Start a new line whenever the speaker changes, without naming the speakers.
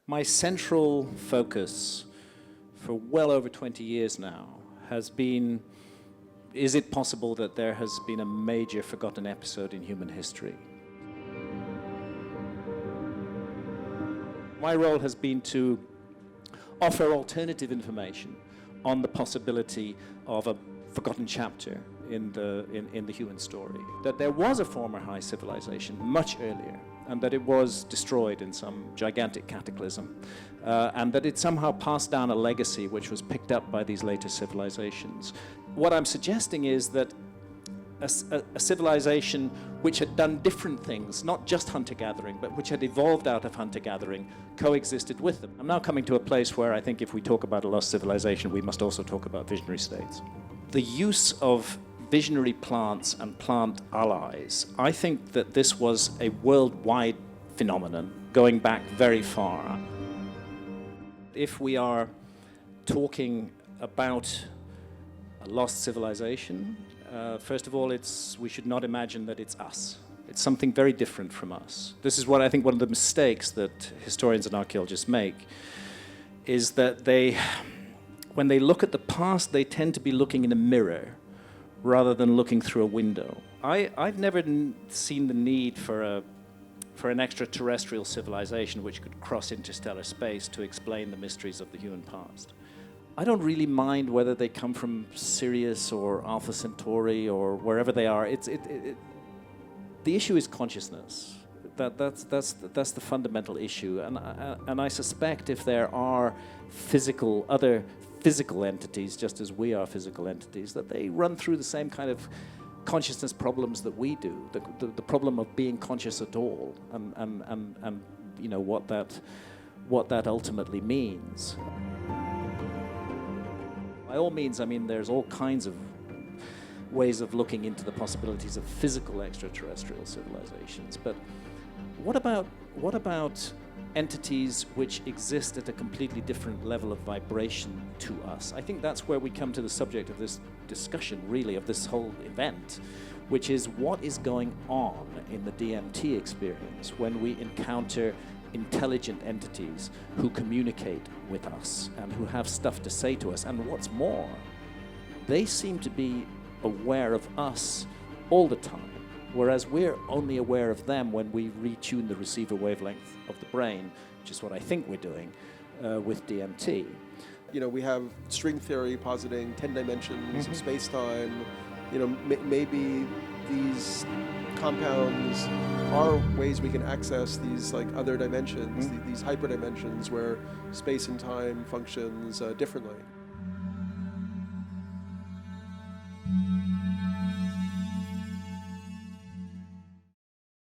My central focus for well over 20 years now has been, is it possible that there has been a major forgotten episode in human history? My role has been to offer alternative information on the possibility of a forgotten chapter in the human story. That there was a former high civilization much earlier, and that it was destroyed in some gigantic cataclysm, and that it somehow passed down a legacy which was picked up by these later civilizations. What I'm suggesting is that a civilization which had done different things, not just hunter-gathering, but which had evolved out of hunter-gathering, coexisted with them. I'm now coming to a place where I think if we talk about a lost civilization, we must also talk about visionary states. The use of visionary plants and plant allies, I think that this was a worldwide phenomenon going back very far. If we are talking about a lost civilization, first of all, we should not imagine that it's us. It's something very different from us. This is what I think one of the mistakes that historians and archaeologists make, is that when they look at the past, they tend to be looking in a mirror rather than looking through a window. I've never seen the need for an extraterrestrial civilization which could cross interstellar space to explain the mysteries of the human past. I don't really mind whether they come from Sirius or Alpha Centauri or wherever they are. The issue is consciousness. That's the fundamental issue. And I suspect if there are other physical entities, just as we are physical entities, that they run through the same kind of consciousness problems that we do. The problem of being conscious at all, and you know what that ultimately means. By all means, I mean, there's all kinds of ways of looking into the possibilities of physical extraterrestrial civilizations. But what about entities which exist at a completely different level of vibration to us? I think that's where we come to the subject of this discussion, really, of this whole event, which is what is going on in the DMT experience when we encounter intelligent entities who communicate with us and who have stuff to say to us. And what's more, they seem to be aware of us all the time, whereas we're only aware of them when we retune the receiver wavelength of the brain, which is what I think we're doing with DMT.
You know, we have string theory positing 10 dimensions of space-time. You know, maybe these compounds are ways we can access these like other dimensions, these hyperdimensions where space and time functions differently.